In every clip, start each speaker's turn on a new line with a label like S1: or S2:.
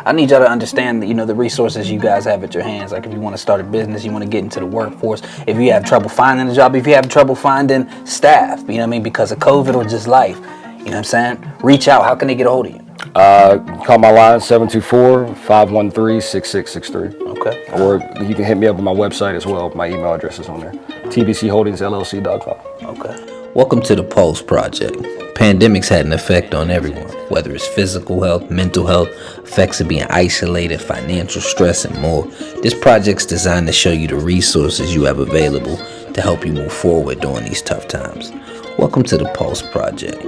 S1: I need y'all to understand that, the resources you guys have at your hands. Like if you want to start a business, you want to get into the workforce, if you have trouble finding a job, if you have trouble finding staff, because of COVID or just life, what I'm saying? Reach out. How can they get a hold of you?
S2: Call my line 724-513-6663.
S1: Okay.
S2: Or you can hit me up on my website as well. My email address is on there. tbcholdingsllc.com.
S1: Okay.
S3: Welcome to the Pulse Project. Pandemics had an effect on everyone, whether it's physical health, mental health, effects of being isolated, financial stress, and more. This project's designed to show you the resources you have available to help you move forward during these tough times. Welcome to the Pulse Project.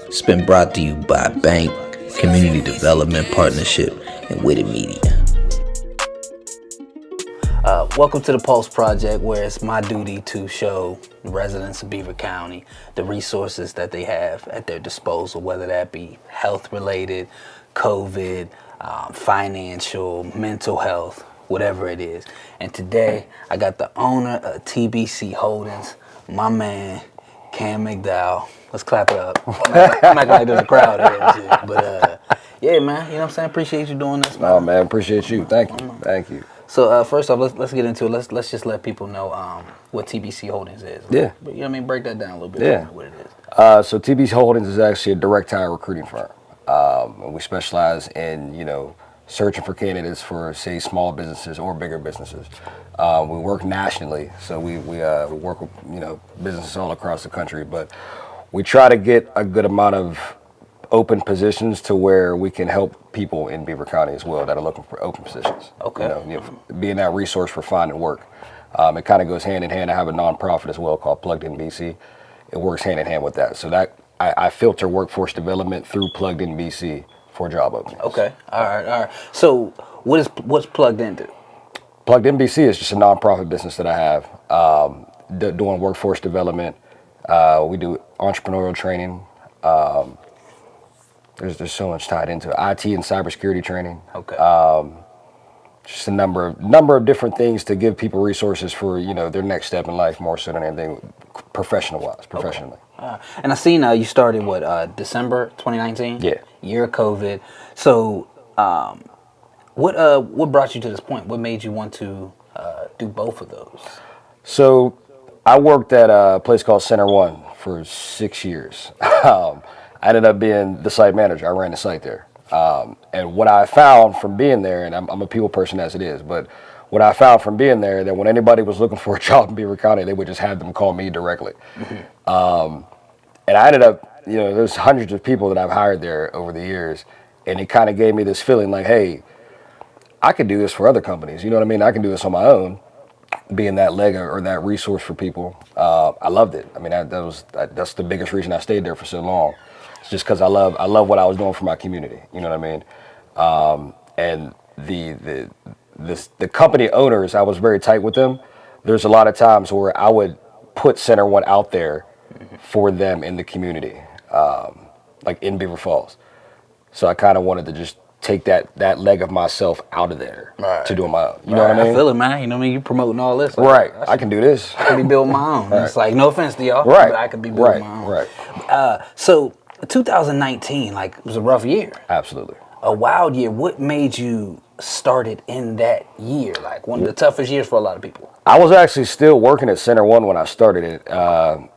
S3: It's been brought to you by Bank, Community Development Partnership, and Witted Media.
S1: Welcome to the Pulse Project, where it's my duty to show the residents of Beaver County the resources that they have at their disposal, whether that be health-related, COVID, financial, mental health, whatever it is. And today, I got the owner of TBC Holdings, my man, Cam Mcdowell. Let's clap it up. I'm acting like there's a crowd here and shit. But, yeah, man, what I'm saying? Appreciate you doing this, man.
S2: Oh, man, appreciate you. Thank you. Thank you.
S1: So first off, let's get into it. Let's just let people know what TBC Holdings is.
S2: Yeah.
S1: But break that down a little bit.
S2: Yeah.
S1: What it is.
S2: So TBC Holdings is actually a direct hire recruiting firm. And we specialize in, searching for candidates for, say, small businesses or bigger businesses. We work nationally, so we work with, businesses all across the country. But we try to get a good amount of open positions to where we can help people in Beaver County as well that are looking for open positions.
S1: Okay.
S2: Being that resource for finding work. It kind of goes hand in hand. I have a nonprofit as well called Plugged In BC. It works hand in hand with that. So that I filter workforce development through Plugged In BC for job openings.
S1: Okay. All right. So what's Plugged Into?
S2: Plugged In BC is just a nonprofit business that I have doing workforce development. We do entrepreneurial training. There's so much tied into it. IT and cybersecurity training.
S1: Okay.
S2: Just a number of different things to give people resources for their next step in life, more so than anything professionally.
S1: Okay. And I seen you started December 2019.
S2: Yeah.
S1: Year of COVID. So what brought you to this point? What made you want to do both of those?
S2: So I worked at a place called Center One for 6 years. I ended up being the site manager. I ran the site there. And what I found from being there, and I'm a people person as it is, but what I found from being there, that when anybody was looking for a job in Beaver County, they would just have them call me directly. Mm-hmm. And I ended up, there's hundreds of people that I've hired there over the years, and it kind of gave me this feeling like, hey, I could do this for other companies. You know what I mean? I can do this on my own, being that leg or that resource for people. I loved it. I mean, that's the biggest reason I stayed there for so long. It's just because I love what I was doing for my community. You know what I mean? And the company owners, I was very tight with them. There's a lot of times where I would put Center One out there for them in the community, like in Beaver Falls. So I kind of wanted to just take that leg of myself out of there to do my own. You know what I mean?
S1: I feel it, man. You promoting all this.
S2: Right. I can do this.
S1: I can be building my own. Right. It's like, no offense to y'all,
S2: right.
S1: but I could be building my own.
S2: Right.
S1: So 2019, was a rough year.
S2: Absolutely.
S1: A wild year. What made you start it in that year? Like one of the toughest years for a lot of people.
S2: I was actually still working at Center One when I started it.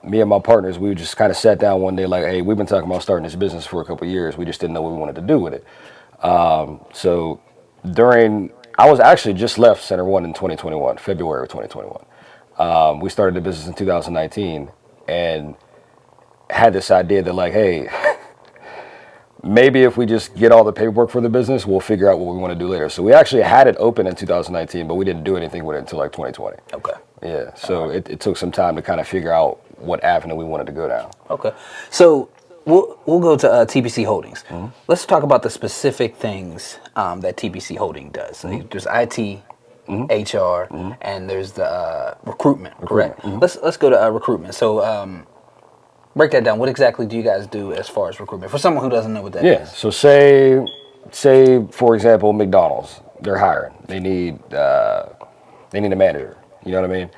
S2: Me and my partners, we just kind of sat down one day like, hey, we've been talking about starting this business for a couple of years. We just didn't know what we wanted to do with it. So I was actually just left Center One in 2021, February of 2021. We started the business in 2019 and had this idea that like, hey, maybe if we just get all the paperwork for the business, we'll figure out what we want to do later. So we actually had it open in 2019, but we didn't do anything with it until like 2020.
S1: Okay.
S2: Yeah. So it took some time to kind of figure out what avenue we wanted to go down.
S1: Okay. So we'll go to TBC Holdings. Mm-hmm. Let's talk about the specific things that TBC Holding does. So there's IT, HR, and there's the recruitment. Correct. Mm-hmm. Let's go to recruitment. So break that down. What exactly do you guys do as far as recruitment for someone who doesn't know what that is?
S2: Yeah. So say for example, McDonald's, they're hiring. They need a manager. You know what I mean?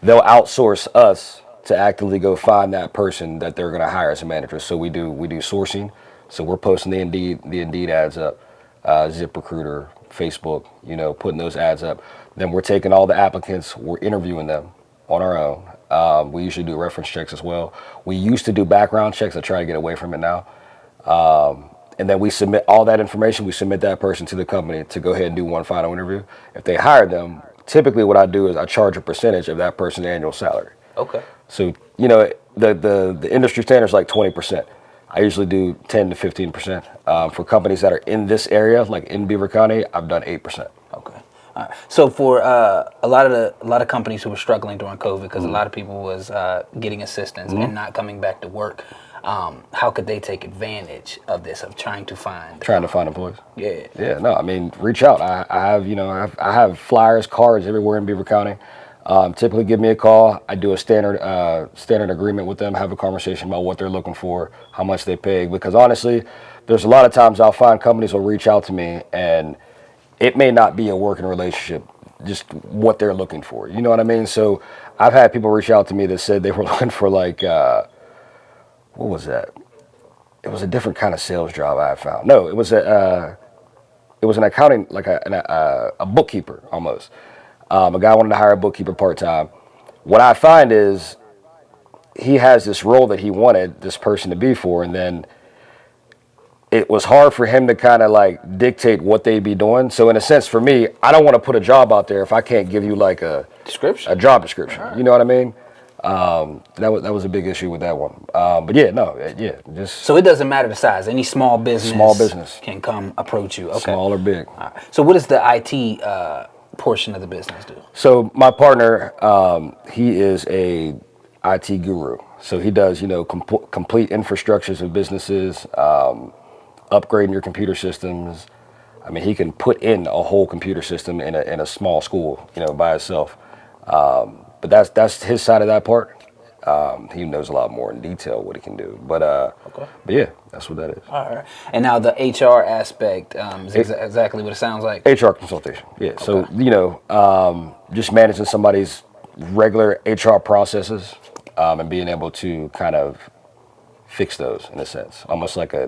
S2: They'll outsource us to actively go find that person that they're going to hire as a manager. So we do sourcing. So we're posting the Indeed ads up. ZipRecruiter, Facebook, putting those ads up. Then we're taking all the applicants, we're interviewing them on our own. We usually do reference checks as well. We used to do background checks. I try to get away from it now. And then we submit all that information. We submit that person to the company to go ahead and do one final interview. If they hire them, typically what I do is I charge a percentage of that person's annual salary.
S1: Okay.
S2: So, the industry standard is like 20%. I usually do 10 to 15%. For companies that are in this area, like in Beaver County, I've done 8%.
S1: Okay. All right. So for a lot of companies who were struggling during COVID, because a lot of people was getting assistance and not coming back to work, how could they take advantage of this, of trying to find
S2: employees?
S1: Yeah.
S2: Yeah. No, I mean, reach out. I have flyers, cards everywhere in Beaver County. Typically give me a call. I do a standard agreement with them, have a conversation about what they're looking for, how much they pay. Because honestly, there's a lot of times I'll find companies will reach out to me and it may not be a working relationship, just what they're looking for. You know what I mean? So I've had people reach out to me that said they were looking for like, what was that? It was a different kind of sales job I found. No, it was an accounting, like a bookkeeper almost. A guy wanted to hire a bookkeeper part-time. What I find is he has this role that he wanted this person to be for, and then it was hard for him to kind of like dictate what they'd be doing. So in a sense, for me, I don't want to put a job out there if I can't give you like a job description. Right. You know what I mean? That was a big issue with that one. But just
S1: so it doesn't matter the size. Any small business can come approach you. Okay.
S2: Small or big.
S1: All right. So what does the IT portion of the business do?
S2: So my partner, he is a IT guru. So he does, complete infrastructures of businesses, upgrading your computer systems. I mean, he can put in a whole computer system in a small school, by itself. But that's his side of that part. He knows a lot more in detail what he can do. But yeah, that's what that is.
S1: All right. And now the HR aspect is exactly what it sounds like.
S2: HR consultation. Yeah. Okay. So just managing somebody's regular HR processes and being able to kind of fix those in a sense, almost like a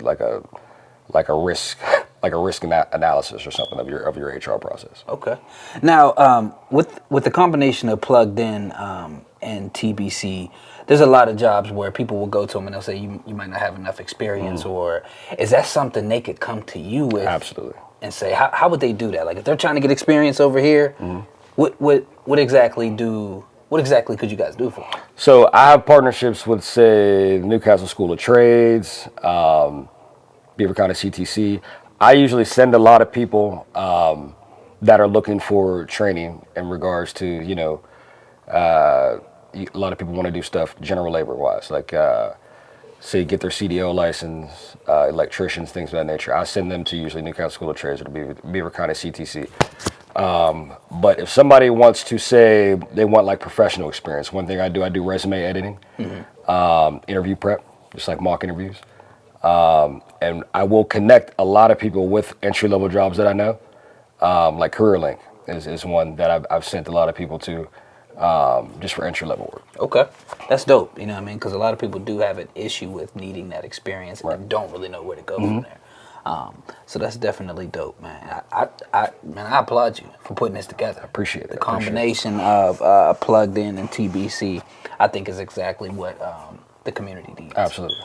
S2: risk. Like a risk analysis or something of your HR process.
S1: Okay. Now, with the combination of Plugged In and TBC, there's a lot of jobs where people will go to them and they'll say you might not have enough experience, or is that something they could come to you with?
S2: Absolutely.
S1: And say how would they do that? Like if they're trying to get experience over here, what exactly could you guys do for them?
S2: So I have partnerships with, say, Newcastle School of Trades, Beaver County CTC. I usually send a lot of people that are looking for training in regards to, a lot of people want to do stuff general labor wise, like say get their CDO license, electricians, things of that nature. I send them to usually Newcastle School of Trades or Beaver County CTC. But if somebody wants to say they want like professional experience, one thing I do resume editing, interview prep, just like mock interviews. And I will connect a lot of people with entry-level jobs that I know, like CareerLink is one that I've sent a lot of people to just for entry-level work.
S1: Okay. That's dope, you know what I mean? Because a lot of people do have an issue with needing that experience and don't really know where to go from there. So that's definitely dope, man. I applaud you for putting this together. I
S2: appreciate it.
S1: The combination of Plugged In and TBC, I think, is exactly what the community needs.
S2: Absolutely.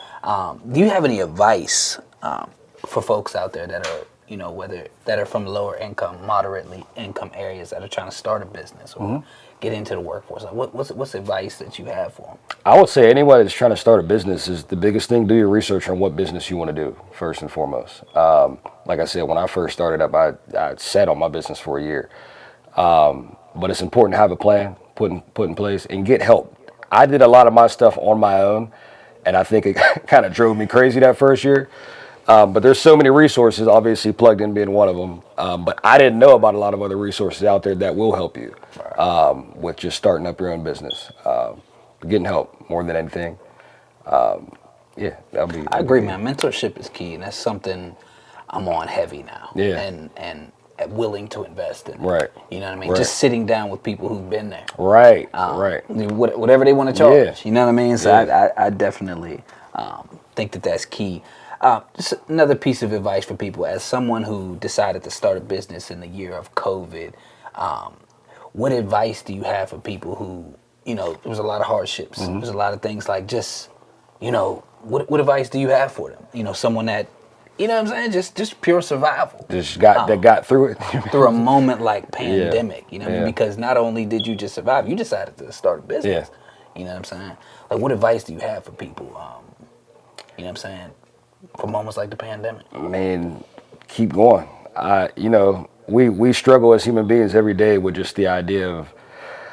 S1: Do you have any advice for folks out there that are, whether that are from lower income, moderately income areas that are trying to start a business or get into the workforce? Like what's advice that you have for them? I
S2: would say anyone that's trying to start a business is the biggest thing. Do your research on what business you want to do first and foremost. Like I said, when I first started up, I sat on my business for a year. But it's important to have a plan put in place and get help. I did a lot of my stuff on my own, and I think it kind of drove me crazy that first year. But there's so many resources, obviously Plugged In being one of them. But I didn't know about a lot of other resources out there that will help you with just starting up your own business. Getting help more than anything. Yeah, that'll be.
S1: I agree, man. Mentorship is key, and that's something I'm on heavy now.
S2: Yeah.
S1: And willing to invest in.
S2: Right.
S1: You know what I mean?
S2: Right.
S1: Just sitting down with people who've been there.
S2: Right. Right.
S1: Whatever they want to charge.
S2: Yeah.
S1: You know what I mean? So
S2: yeah.
S1: I definitely think that's key. Just another piece of advice for people as someone who decided to start a business in the year of COVID. What advice do you have for people who, there was a lot of hardships. There's a lot of things like just, what advice do you have for them? Someone that, what I'm saying, just pure survival.
S2: That got through it.
S1: Through a moment like pandemic,
S2: Yeah.
S1: because not only did you just survive, you decided to start a business. You know what I'm saying? Like, what advice do you have for people, for moments like the pandemic?
S2: I mean, keep going. We struggle as human beings every day with just the idea of,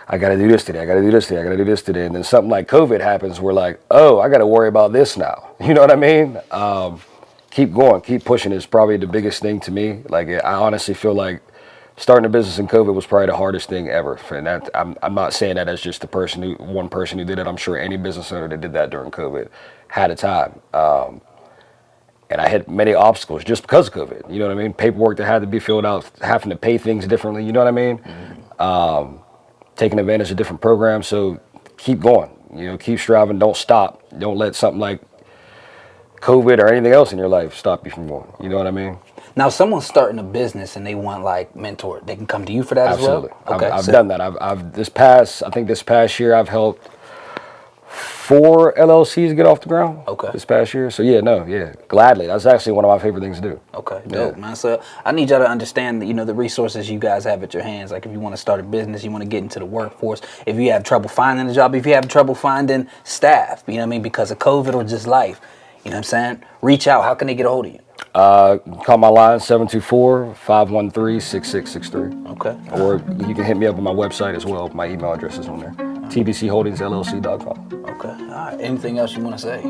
S2: I got to do this today, I got to do this today, I got to do this today. And then something like COVID happens, we're like, oh, I got to worry about this now. You know what I mean? Keep going, keep pushing is probably the biggest thing to me. Like, I honestly feel like starting a business in COVID was probably the hardest thing ever. And that, I'm not saying that as just one person who did it. I'm sure any business owner that did that during COVID had a time. And I had many obstacles just because of COVID. You know what I mean? Paperwork that had to be filled out, having to pay things differently. You know what I mean? Taking advantage of different programs. So keep going. Keep striving. Don't stop. Don't let something like COVID or anything else in your life stop you from going. You know what I mean?
S1: Now, if someone's starting a business and they want like mentor, they can come to you for that
S2: Absolutely.
S1: as well? Okay,
S2: I've done that. I think this past year I've helped 4 LLCs get off the ground.
S1: Okay.
S2: This past year. So gladly. That's actually one of my favorite things to do.
S1: Okay, dope, man. So I need y'all to understand that, the resources you guys have at your hands. Like if you want to start a business, you want to get into the workforce, if you have trouble finding a job, if you have trouble finding staff, because of COVID or just life, reach out. How can they get a hold of you?
S2: Call my line, 724-513-6663.
S1: Okay.
S2: Or you can hit me up on my website as well. My email address is on there. tbcholdingsllc.com.
S1: Okay. All right. Anything else you want to say?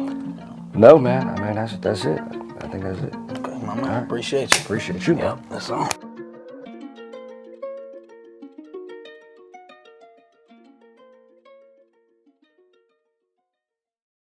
S2: No, man. I mean, that's it. I think that's it.
S1: Okay, my man. Appreciate you.
S2: Appreciate you, man.
S1: Yep, that's all.